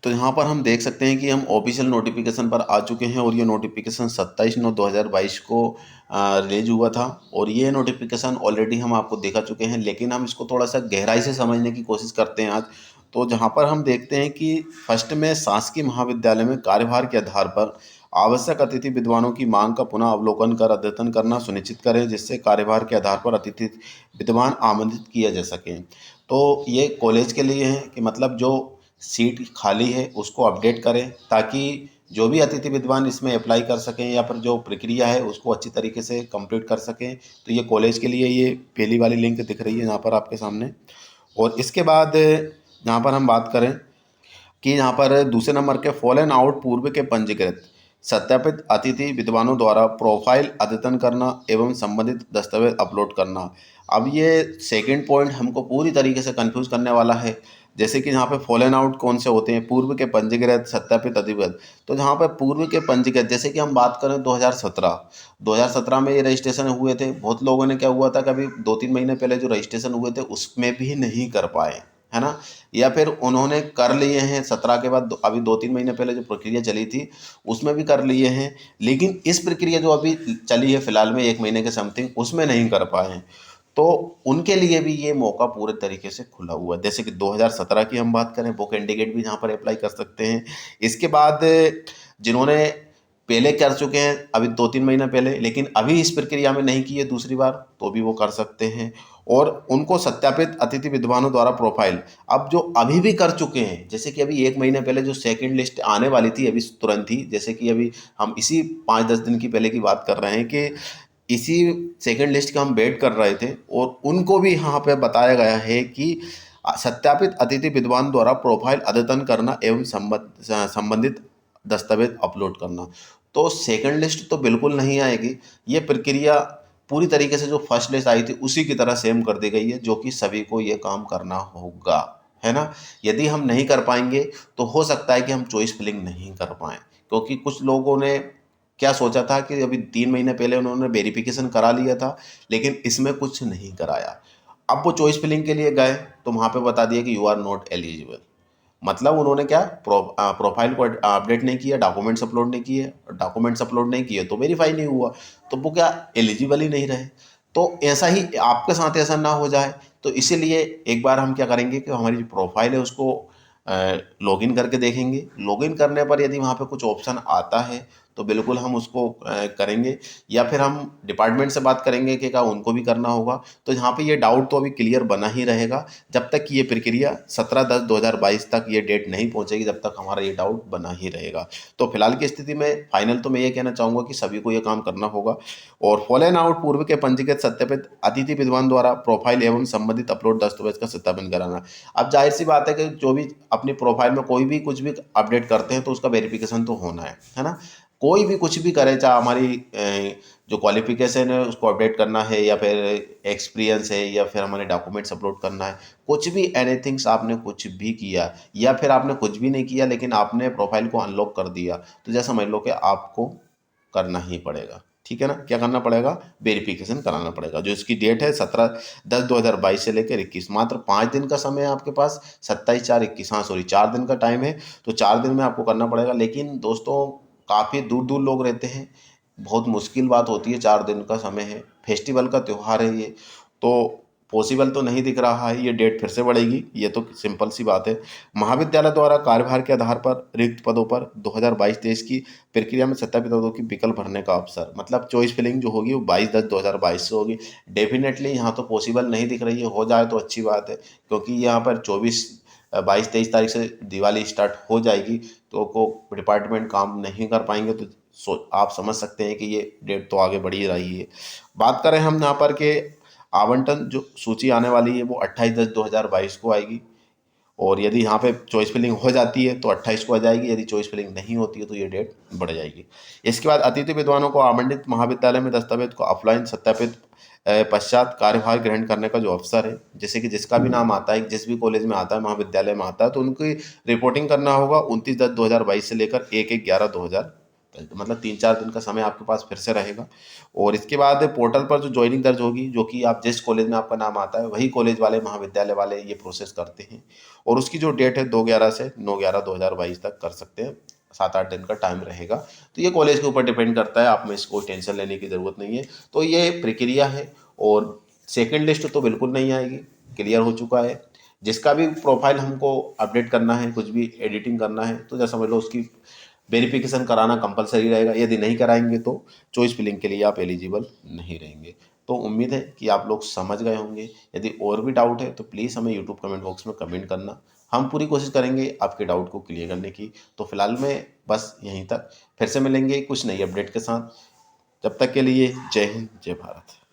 तो यहाँ पर हम देख सकते हैं कि हम ऑफिशियल नोटिफिकेशन पर आ चुके हैं और ये नोटिफिकेशन 27/9/2022 को रिलीज हुआ था। और ये नोटिफिकेशन ऑलरेडी हम आपको दिखा चुके हैं, लेकिन हम इसको थोड़ा सा गहराई से समझने की कोशिश करते हैं आज। तो जहाँ पर हम देखते हैं कि फर्स्ट में शासकीय महाविद्यालय में कार्यभार के आधार पर आवश्यक अतिथि विद्वानों की मांग का पुनः अवलोकन कर अद्यतन करना सुनिश्चित करें, जिससे कार्यभार के आधार पर अतिथि विद्वान आमंत्रित किया जा सके। तो ये कॉलेज के लिए है कि मतलब जो सीट खाली है उसको अपडेट करें, ताकि जो भी अतिथि विद्वान इसमें अप्लाई कर सकें या फिर जो प्रक्रिया है उसको अच्छी तरीके से कंप्लीट कर सकें। तो ये कॉलेज के लिए ये पहली वाली लिंक दिख रही है यहाँ पर आपके सामने। और इसके बाद यहाँ पर हम बात करें कि यहाँ पर दूसरे नंबर के फॉलन आउट पूर्व के पंजीकृत सत्यापित अतिथि विद्वानों द्वारा प्रोफाइल अद्यतन करना एवं संबंधित दस्तावेज अपलोड करना। अब ये सेकंड पॉइंट हमको पूरी तरीके से कंफ्यूज करने वाला है। जैसे कि यहाँ पे फॉलन आउट कौन से होते हैं, पूर्व के पंजीकृत सत्यापित अधिकृत। तो जहाँ पे पूर्व के पंजीकृत, जैसे कि हम बात करें 2017 में ये रजिस्ट्रेशन हुए थे। बहुत लोगों ने क्या हुआ था, कभी 2-3 महीने पहले जो रजिस्ट्रेशन हुए थे उसमें भी नहीं कर पाए, है ना। या फिर उन्होंने कर लिए हैं 17 के बाद, अभी 2-3 महीने पहले जो प्रक्रिया चली थी उसमें भी कर लिए हैं, लेकिन इस प्रक्रिया जो अभी चली है फिलहाल में 1 महीने के समथिंग, उसमें नहीं कर पाए हैं। तो उनके लिए भी ये मौका पूरे तरीके से खुला हुआ है। जैसे कि 2017 की हम बात करें, वो कैंडिडेट भी यहाँ पर अप्लाई कर सकते हैं। इसके बाद जिन्होंने पहले कर चुके हैं अभी 2-3 महीने पहले, लेकिन अभी इस प्रक्रिया में नहीं की है दूसरी बार, तो भी वो कर सकते हैं। और उनको सत्यापित अतिथि विद्वानों द्वारा प्रोफाइल, अब जो अभी भी कर चुके हैं, जैसे कि अभी 1 महीने पहले जो सेकंड लिस्ट आने वाली थी अभी तुरंत ही, जैसे कि अभी हम इसी 5-10 दिन की पहले की बात कर रहे हैं कि इसी सेकंड लिस्ट का हम वेट कर रहे थे, और उनको भी यहाँ पे बताया गया है कि सत्यापित अतिथि विद्वान द्वारा प्रोफाइल अद्यतन करना एवं संबंधित दस्तावेज अपलोड करना। तो सेकंड लिस्ट तो बिल्कुल नहीं आएगी। ये प्रक्रिया पूरी तरीके से जो फर्स्ट लिस्ट आई थी उसी की तरह सेम कर दी गई है, जो कि सभी को ये काम करना होगा, है ना। यदि हम नहीं कर पाएंगे तो हो सकता है कि हम चॉइस फिलिंग नहीं कर पाएँ, क्योंकि कुछ लोगों ने क्या सोचा था कि अभी 3 महीने पहले उन्होंने वेरिफिकेशन करा लिया था, लेकिन इसमें कुछ नहीं कराया। अब वो चॉइस फिलिंग के लिए गए तो वहाँ पे बता दिया कि यू आर नॉट एलिजिबल। मतलब उन्होंने क्या प्रोफाइल को अपडेट नहीं किया, डॉक्यूमेंट्स अपलोड नहीं किए, डॉक्यूमेंट्स अपलोड नहीं किए तो वेरीफाई नहीं हुआ, तो वो क्या एलिजिबल ही नहीं रहे। तो ऐसा ही आपके साथ ऐसा ना हो जाए, तो इसीलिए एक बार हम क्या करेंगे कि हमारी जो प्रोफाइल है उसको लॉगिन करके देखेंगे। लॉगिन करने पर यदि वहाँ पे कुछ ऑप्शन आता है तो बिल्कुल हम उसको करेंगे, या फिर हम डिपार्टमेंट से बात करेंगे कि क्या उनको भी करना होगा। तो यहाँ पे ये डाउट तो अभी क्लियर बना ही रहेगा जब तक कि ये प्रक्रिया 17/10/2022 तक ये डेट नहीं पहुँचेगी, जब तक हमारा ये डाउट बना ही रहेगा। तो फिलहाल की स्थिति में फाइनल तो मैं ये कहना चाहूँगा कि सभी को ये काम करना होगा। और फॉलन आउट पूर्व के पंजीकृत सत्यापित अतिथि विद्वान द्वारा प्रोफाइल एवं संबंधित अपलोड दस्तावेज का सत्यापन कराना। अब जाहिर सी बात है कि जो भी अपनी प्रोफाइल में कोई भी कुछ भी अपडेट करते हैं तो उसका वेरिफिकेशन तो होना है ना। कोई भी कुछ भी करे, चाहे हमारी जो क्वालिफिकेशन है उसको अपडेट करना है, या फिर एक्सपीरियंस है, या फिर हमारे डॉक्यूमेंट्स अपलोड करना है, कुछ भी एनीथिंग्स आपने कुछ भी किया, या फिर आपने कुछ भी नहीं किया लेकिन आपने प्रोफाइल को अनलॉक कर दिया, तो जैसा समझ लो कि आपको करना ही पड़ेगा। ठीक है ना, क्या करना पड़ेगा, वेरिफिकेशन कराना पड़ेगा। जो इसकी डेट है 17/10/2022 से लेकर 21, मात्र 5 दिन का समय है आपके पास। 27/4/21, हाँ सॉरी 4 दिन का टाइम है, तो 4 दिन में आपको करना पड़ेगा। लेकिन दोस्तों काफ़ी दूर दूर लोग रहते हैं, बहुत मुश्किल बात होती है, 4 दिन का समय है, फेस्टिवल का त्यौहार है ये, तो पॉसिबल तो नहीं दिख रहा है। ये डेट फिर से बढ़ेगी, ये तो सिंपल सी बात है। महाविद्यालय द्वारा कार्यभार के आधार पर रिक्त पदों पर 2022-23 की प्रक्रिया में सत्यापित पदों की विकल्प भरने का अवसर, मतलब चॉइस फिलिंग जो होगी वो 22/10/2022 से होगी। डेफिनेटली यहाँ तो पॉसिबल नहीं दिख रही है, हो जाए तो अच्छी बात है, क्योंकि यहाँ पर 22-23 तारीख से दिवाली स्टार्ट हो जाएगी, तो को डिपार्टमेंट काम नहीं कर पाएंगे। तो आप समझ सकते हैं कि ये डेट तो आगे बढ़ ही रही है। बात करें हम यहाँ पर के आवंटन जो सूची आने वाली है वो 28/10/2022 को आएगी, और यदि यहाँ पे चॉइस फिलिंग हो जाती है तो 28 को आ जाएगी, यदि चॉइस फिलिंग नहीं होती है तो ये डेट बढ़ जाएगी। इसके बाद अतिथि विद्वानों को आवंटित महाविद्यालय में दस्तावेज को ऑफलाइन सत्यापित पश्चात कार्यभार ग्रहण करने का जो अवसर है, जैसे कि जिसका भी नाम आता है, जिस भी कॉलेज में आता है, महाविद्यालय में आता है, तो उनकी रिपोर्टिंग करना होगा 29/10/2022 से लेकर 1/1/11/2023 मतलब 3-4 दिन का समय आपके पास फिर से रहेगा। और इसके बाद पोर्टल पर जो ज्वाइनिंग दर्ज होगी, जो कि आप जिस कॉलेज में आपका नाम आता है वही कॉलेज वाले, महाविद्यालय वाले ये प्रोसेस करते हैं। और उसकी जो डेट है 2/11 से 9/11/2022 तक कर सकते हैं, 7-8 दिन का टाइम रहेगा। तो ये कॉलेज के ऊपर डिपेंड करता है, आप में इसको टेंशन लेने की ज़रूरत नहीं है। तो ये प्रक्रिया है। और सेकंड लिस्ट तो बिल्कुल नहीं आएगी, क्लियर हो चुका है। जिसका भी प्रोफाइल हमको अपडेट करना है, कुछ भी एडिटिंग करना है, तो जैसा समझ लो उसकी वेरिफिकेशन कराना कंपलसरी रहेगा। यदि नहीं कराएंगे तो चॉइस फिलिंग के लिए आप एलिजिबल नहीं रहेंगे। तो उम्मीद है कि आप लोग समझ गए होंगे। यदि और भी डाउट है तो प्लीज़ हमें यूट्यूब कमेंट बॉक्स में कमेंट करना, हम पूरी कोशिश करेंगे आपके डाउट को क्लियर करने की। तो फिलहाल में बस यहीं तक, फिर से मिलेंगे कुछ नई अपडेट के साथ। जब तक के लिए जय हिंद, जय भारत।